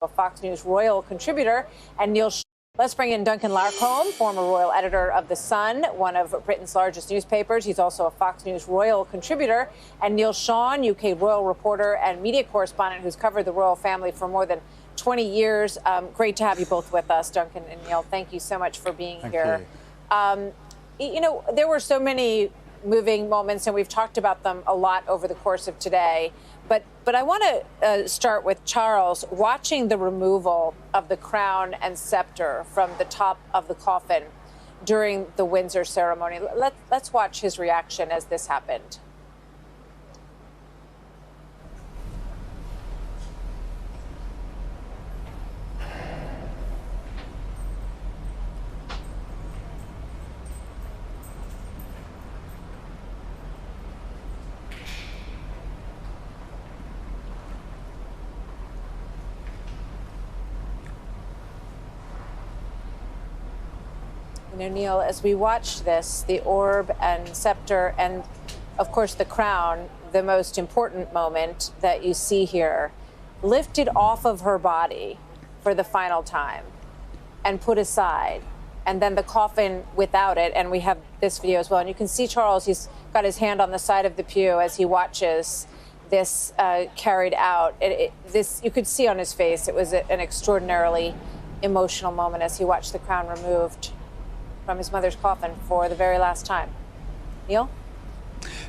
a Fox News royal contributor, and Neil. Let's bring in Duncan Larcombe, former royal editor of The Sun, one of Britain's largest newspapers. He's also a Fox News royal contributor. And Neil Sean, UK royal reporter and media correspondent who's covered the royal family for more than 20 years. Great to have you both with us, Duncan and Neil. Thank you so much for being here. You know, there were so many moving moments, and we've talked about them a lot over the course of today. But I want to start with Charles watching the removal of the crown and scepter from the top of the coffin during the Windsor ceremony. Let's watch his reaction as this happened. You know, Neil, as we watch this, the orb and scepter and, of course, the crown, the most important moment that you see here, lifted off of her body for the final time and put aside, and then the coffin without it. And we have this video as well. And you can see Charles, he's got his hand on the side of the pew as he watches this carried out. This you could see on his face. It was an extraordinarily emotional moment as he watched the crown removed from his mother's coffin for the very last time. Neil?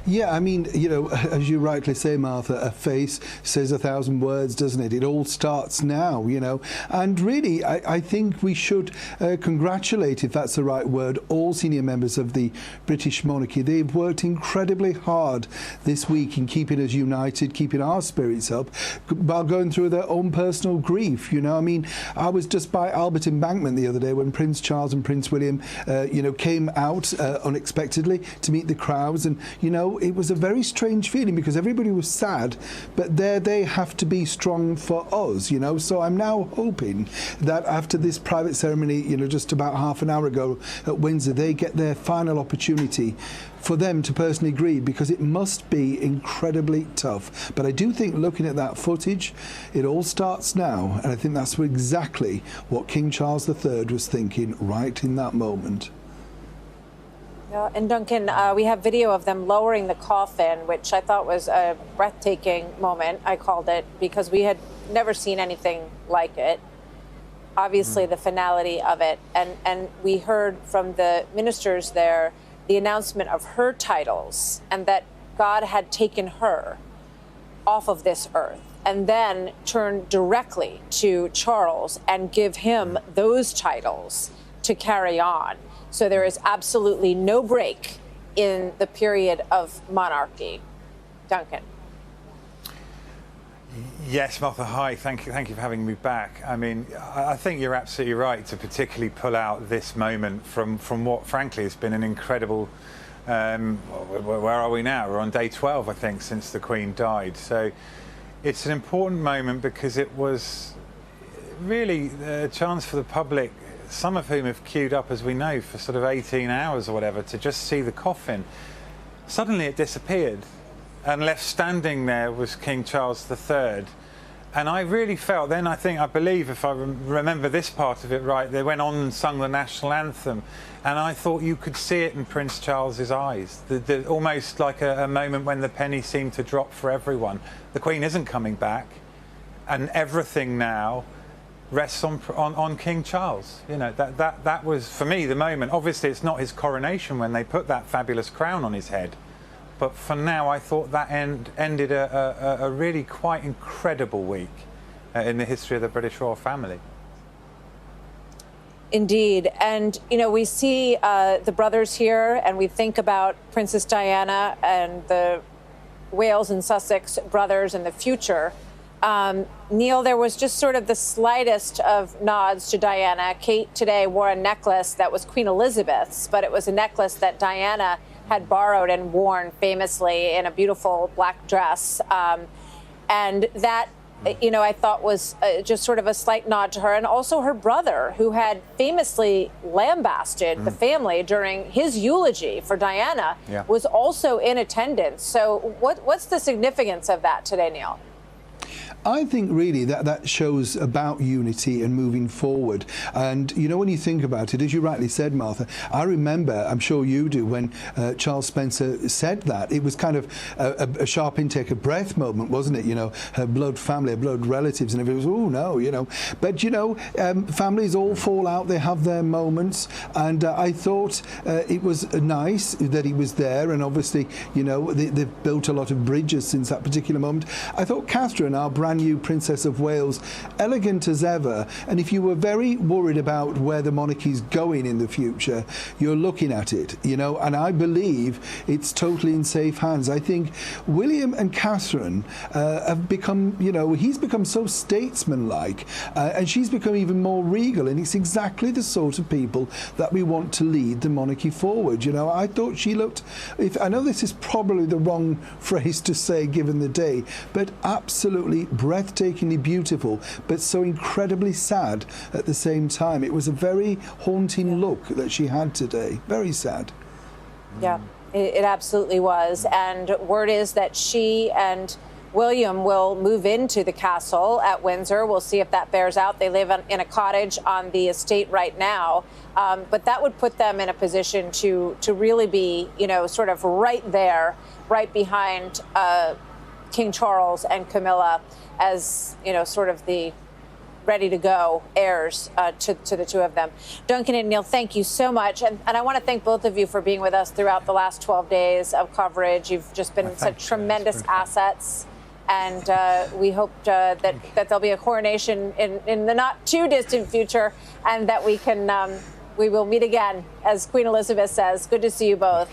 Yeah, I mean, you know, as you rightly say, Martha, a face says 1,000 words, doesn't it? It all starts now, you know. And really, I think we should congratulate, if that's the right word, all senior members of the British monarchy. They've worked incredibly hard this week in keeping us united, keeping our spirits up, while going through their own personal grief, you know. I mean, I was just by Albert Embankment the other day when Prince Charles and Prince William, you know, came out unexpectedly to meet the crowds. And, you know, it was a very strange feeling because everybody was sad, but there they have to be strong for us, you know. So I'm now hoping that after this private ceremony, you know, just about half an hour ago at Windsor, they get their final opportunity for them to personally grieve, because it must be incredibly tough. But I do think, looking at that footage, it all starts now, and I think that's exactly what King Charles III was thinking right in that moment. Yeah, and Duncan, we have video of them lowering the coffin, which I thought was a breathtaking moment, I called it, because we had never seen anything like it. Obviously, the finality of it. And we heard from the ministers there the announcement of her titles and that God had taken her off of this earth, and then turn directly to Charles and give him those titles to carry on. So there is absolutely no break in the period of monarchy. Duncan. Yes, Martha, hi. Thank you for having me back. I mean, I think you're absolutely right to particularly pull out this moment from what, frankly, has been an incredible... where are we now? We're on day 12, I think, since the Queen died. So it's an important moment because it was really a chance for the public, some of whom have queued up, as we know, for sort of 18 hours or whatever, to just see the coffin. Suddenly it disappeared, and left standing there was King Charles III. And I really felt then, I believe, if I remember this part of it right, they went on and sung the national anthem. And I thought you could see it in Prince Charles's eyes, almost like a moment when the penny seemed to drop for everyone. The Queen isn't coming back, and everything now rests on King Charles. You know, that was, for me, the moment. Obviously, it's not his coronation when they put that fabulous crown on his head. But for now, I thought that ended a really quite incredible week in the history of the British royal family. Indeed. And, you know, we see the brothers here, and we think about Princess Diana and the Wales and Sussex brothers in the future. Neil, there was just sort of the slightest of nods to Diana. Kate today wore a necklace that was Queen Elizabeth's, but it was a necklace that Diana had borrowed and worn famously in a beautiful black dress. And that, you know, I thought was just sort of a slight nod to her. And also her brother, who had famously lambasted the family during his eulogy for Diana, was also in attendance. So what's the significance of that today, Neil? I think really that shows about unity and moving forward. And you know, when you think about it, as you rightly said, Martha, I remember, I'm sure you do, when Charles Spencer said that, it was kind of a sharp intake of breath moment, wasn't it? You know, her blood family, her blood relatives, and everything was, oh no, you know. But you know, families all fall out, they have their moments, and I thought it was nice that he was there, and obviously, you know, they've built a lot of bridges since that particular moment. I thought Catherine, our brand new Princess of Wales, elegant as ever, and if you were very worried about where the monarchy's going in the future, you're looking at it, you know, and I believe it's totally in safe hands. I think William and Catherine have become, you know, he's become so statesmanlike, and she's become even more regal, and it's exactly the sort of people that we want to lead the monarchy forward. You know, I thought she looked, I know this is probably the wrong phrase to say given the day, but absolutely breathtakingly beautiful, but so incredibly sad at the same time. It was a very haunting look that she had today. Very sad. Yeah, it absolutely was. And word is that she and William will move into the castle at Windsor. We'll see if that bears out. They live in a cottage on the estate right now. But that would put them in a position to really be, you know, sort of right there, right behind King Charles and Camilla as, you know, sort of the ready to go heirs to the two of them. Duncan and Neil, thank you so much. And I want to thank both of you for being with us throughout the last 12 days of coverage. You've just been such tremendous assets. And we hope that there'll be a coronation in the not too distant future, and that we will meet again, as Queen Elizabeth says. Good to see you both.